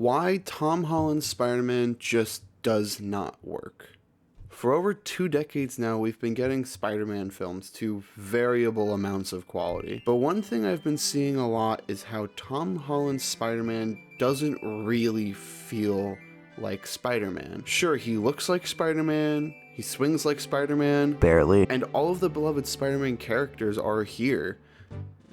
Why Tom Holland's Spider-Man just does not work. For over 2 decades now, we've been getting Spider-Man films to variable amounts of quality. But one thing I've been seeing a lot is how Tom Holland's Spider-Man doesn't really feel like Spider-Man. Sure, he looks like Spider-Man, he swings like Spider-Man, Barely. and all of the beloved Spider-Man characters are here,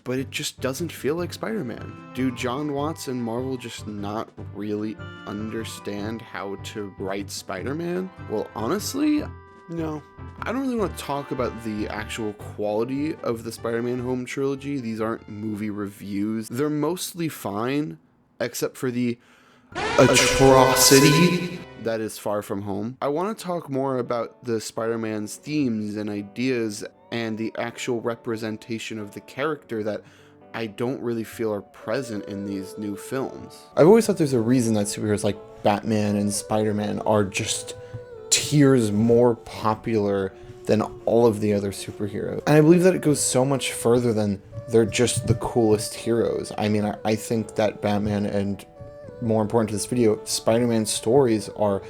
but it just doesn't feel like Spider-Man. Do John Watts and Marvel just not really understand how to write Spider-Man? Well, honestly, no. I don't really want to talk about the actual quality of the Spider-Man Home trilogy. These aren't movie reviews. They're mostly fine, except for the atrocity that is Far From Home. I want to talk more about the Spider-Man's themes and ideas and the actual representation of the character that I don't really feel are present in these new films. I've always thought there's a reason that superheroes like Batman and Spider-Man are just tiers more popular than all of the other superheroes. And I believe that it goes so much further than they're just the coolest heroes. I mean, I think that Batman and, more important to this video, Spider-Man's stories are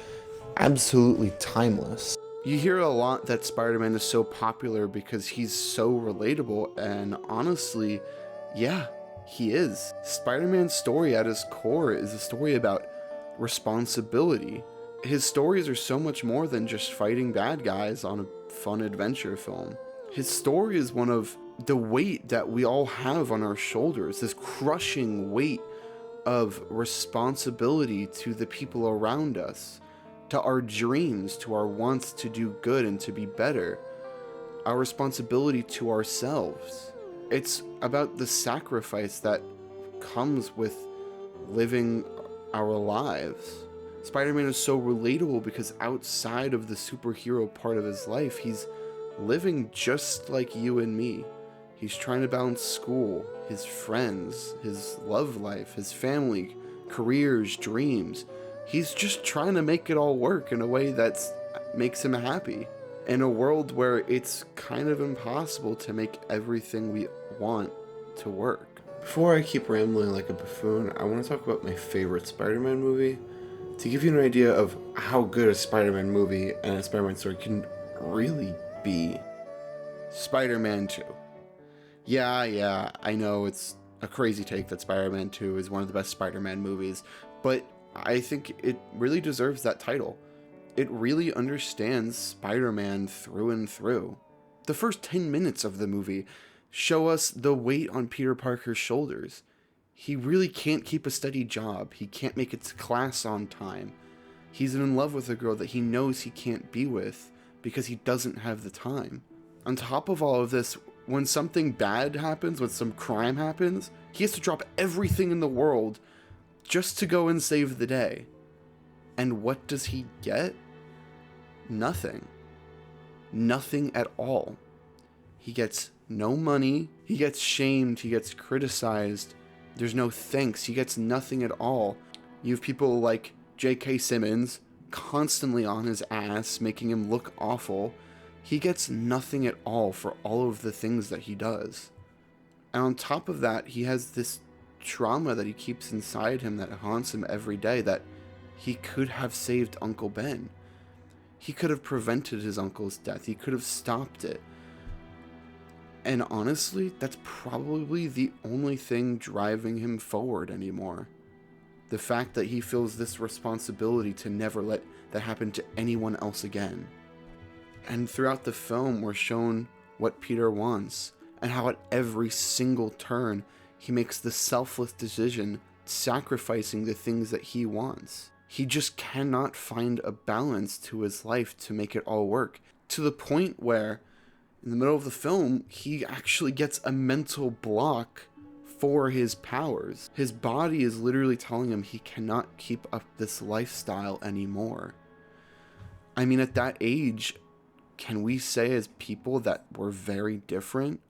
absolutely timeless. You hear a lot that Spider-Man is so popular because he's so relatable, and honestly, yeah, he is. Spider-Man's story at his core is a story about responsibility. His stories are so much more than just fighting bad guys on a fun adventure film. His story is one of the weight that we all have on our shoulders, this crushing weight of responsibility to the people around us, to our dreams, to our wants to do good and to be better, our responsibility to ourselves. It's about the sacrifice that comes with living our lives. Spider-Man is so relatable because outside of the superhero part of his life, he's living just like you and me. He's trying to balance school, his friends, his love life, his family, careers, dreams. He's just trying to make it all work in a way that makes him happy. In a world where it's kind of impossible to make everything we want to work. Before I keep rambling like a buffoon, I want to talk about my favorite Spider-Man movie. To give you an idea of how good a Spider-Man movie and a Spider-Man story can really be. Spider-Man 2. Yeah, I know it's a crazy take that Spider-Man 2 is one of the best Spider-Man movies, but I think it really deserves that title. It really understands Spider-Man through and through. The first 10 minutes of the movie show us the weight on Peter Parker's shoulders. He really can't keep a steady job. He can't make it to class on time. He's in love with a girl that he knows he can't be with because he doesn't have the time. On top of all of this, when something bad happens, when some crime happens, he has to drop everything in the world just to go and save the day. And what does he get? Nothing. Nothing at all. He gets no money, he gets shamed, he gets criticized, there's no thanks, he gets nothing at all. You have people like J.K. Simmons constantly on his ass, making him look awful. He gets nothing at all for all of the things that he does. And on top of that, he has this trauma that he keeps inside him that haunts him every day, that he could have saved Uncle Ben. He could have prevented his uncle's death. He could have stopped it. And honestly, that's probably the only thing driving him forward anymore. The fact that he feels this responsibility to never let that happen to anyone else again. And throughout the film, we're shown what Peter wants, and how at every single turn, he makes the selfless decision, sacrificing the things that he wants. He just cannot find a balance to his life to make it all work, to the point where, in the middle of the film, he actually gets a mental block for his powers. His body is literally telling him he cannot keep up this lifestyle anymore. I mean, at that age, can we say as people that we're very different?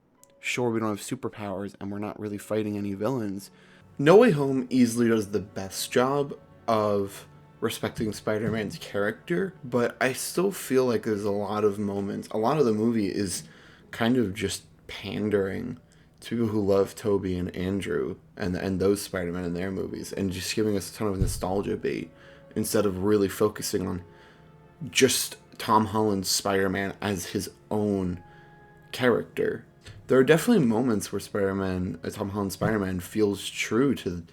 Sure, we don't have superpowers and we're not really fighting any villains. No Way Home easily does the best job of respecting Spider-Man's character, but I still feel like there's a lot of moments, a lot of the movie is kind of just pandering to people who love Toby and Andrew and those Spider-Man in their movies, and just giving us a ton of nostalgia bait instead of really focusing on just Tom Holland's Spider-Man as his own character. There are definitely moments where Tom Holland's Spider-Man feels true to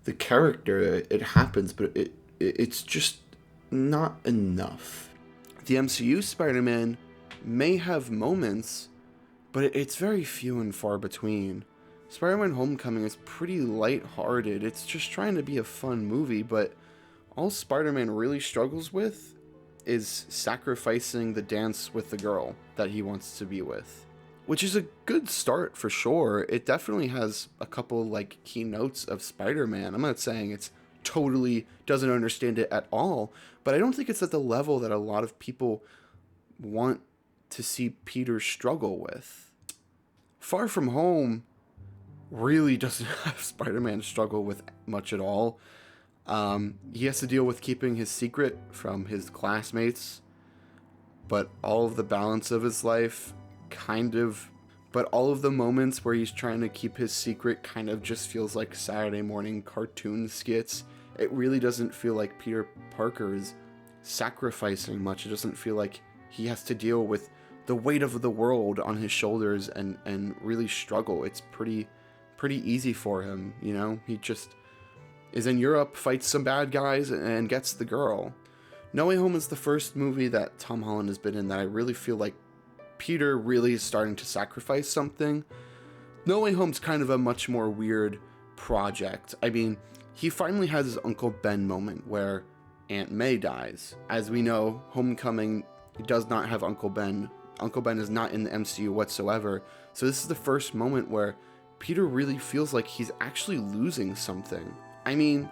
the character. It happens, but it's just not enough. The MCU Spider-Man may have moments, but it's very few and far between. Spider-Man Homecoming is pretty lighthearted. It's just trying to be a fun movie, but all Spider-Man really struggles with is sacrificing the dance with the girl that he wants to be with. Which is a good start for sure. It definitely has a couple like key notes of Spider-Man. I'm not saying it's totally doesn't understand it at all, but I don't think it's at the level that a lot of people want to see Peter struggle with. Far From Home really doesn't have Spider-Man struggle with much at all. He has to deal with keeping his secret from his classmates, but all of the balance of his life but all of the moments where he's trying to keep his secret kind of just feels like Saturday morning cartoon skits. It really doesn't feel like Peter Parker is sacrificing much. It doesn't feel like he has to deal with the weight of the world on his shoulders and really struggle. It's pretty easy for him, you know? He just is in Europe, fights some bad guys, and gets the girl. No Way Home is the first movie that Tom Holland has been in that I really feel like Peter really is starting to sacrifice something. No Way Home's kind of a much more weird project. I mean, he finally has his Uncle Ben moment where Aunt May dies. As we know, Homecoming does not have Uncle Ben. Uncle Ben is not in the MCU whatsoever. So this is the first moment where Peter really feels like he's actually losing something. I mean,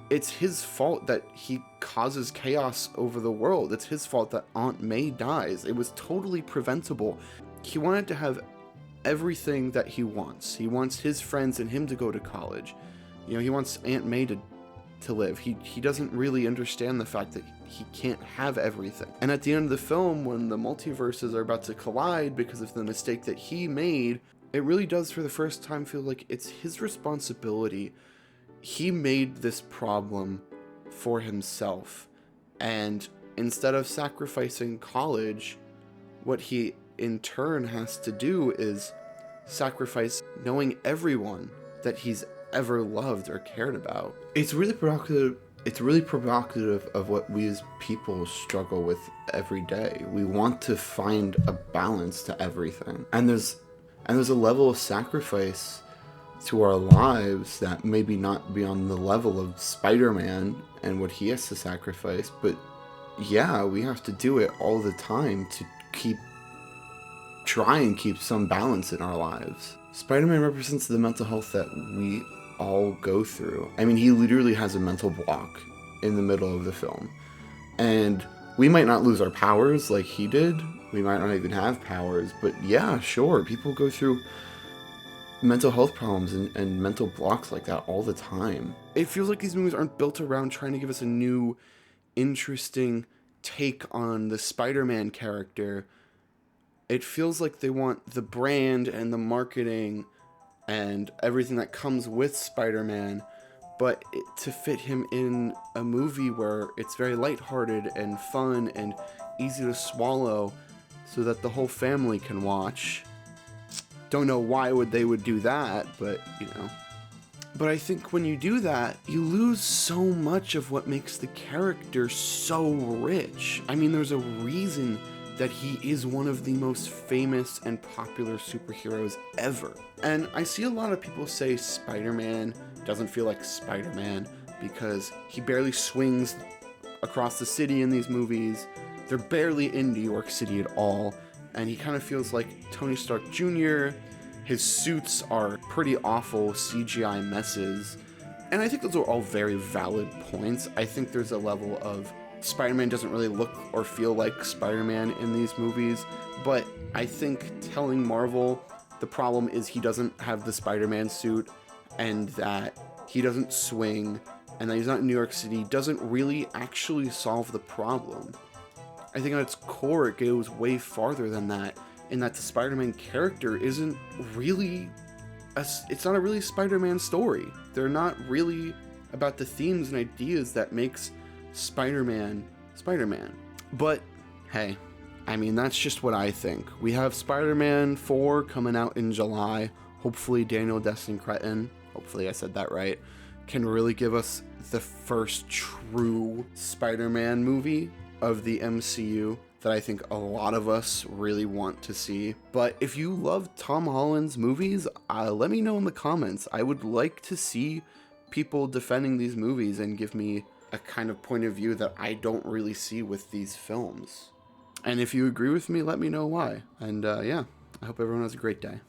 it's his fault that he causes chaos over the world. It's his fault that Aunt May dies. It was totally preventable. He wanted to have everything that he wants. He wants his friends and him to go to college. You know, he wants Aunt May to live. He doesn't really understand the fact that he can't have everything. And at the end of the film, when the multiverses are about to collide because of the mistake that he made, it really does for the first time feel like it's his responsibility. He made this problem for himself, and instead of sacrificing college, what he in turn has to do is sacrifice knowing everyone that he's ever loved or cared about. It's really provocative. It's really provocative of what we as people struggle with every day. We want to find a balance to everything, and there's a level of sacrifice to our lives that maybe not be on the level of Spider-Man and what he has to sacrifice, but yeah, we have to do it all the time to try and keep some balance in our lives. Spider-Man represents the mental health that we all go through. I mean, he literally has a mental block in the middle of the film, and we might not lose our powers like he did. We might not even have powers, but yeah, sure, people go through mental health problems and mental blocks like that all the time. It feels like these movies aren't built around trying to give us a new, interesting take on the Spider-Man character. It feels like they want the brand and the marketing and everything that comes with Spider-Man, but to fit him in a movie where it's very lighthearted and fun and easy to swallow so that the whole family can watch. Don't know why they would do that, but you know. But I think when you do that, you lose so much of what makes the character so rich. I mean, there's a reason that he is one of the most famous and popular superheroes ever. And I see a lot of people say Spider-Man doesn't feel like Spider-Man because he barely swings across the city in these movies. They're barely in New York City at all. And he kind of feels like Tony Stark Jr. His suits are pretty awful CGI messes. And I think those are all very valid points. I think there's a level of Spider-Man doesn't really look or feel like Spider-Man in these movies. But I think telling Marvel the problem is he doesn't have the Spider-Man suit and that he doesn't swing and that he's not in New York City doesn't really actually solve the problem. I think at its core, it goes way farther than that, in that the Spider-Man character isn't really it's not a really Spider-Man story. They're not really about the themes and ideas that makes Spider-Man Spider-Man. But hey, I mean, that's just what I think. We have Spider-Man 4 coming out in July. Hopefully Daniel Destin Cretton, hopefully I said that right, can really give us the first true Spider-Man movie of the MCU that I think a lot of us really want to see. But if you love Tom Holland's movies, let me know in the comments. I would like to see people defending these movies and give me a kind of point of view that I don't really see with these films. And if you agree with me, let me know why. And yeah, I hope everyone has a great day.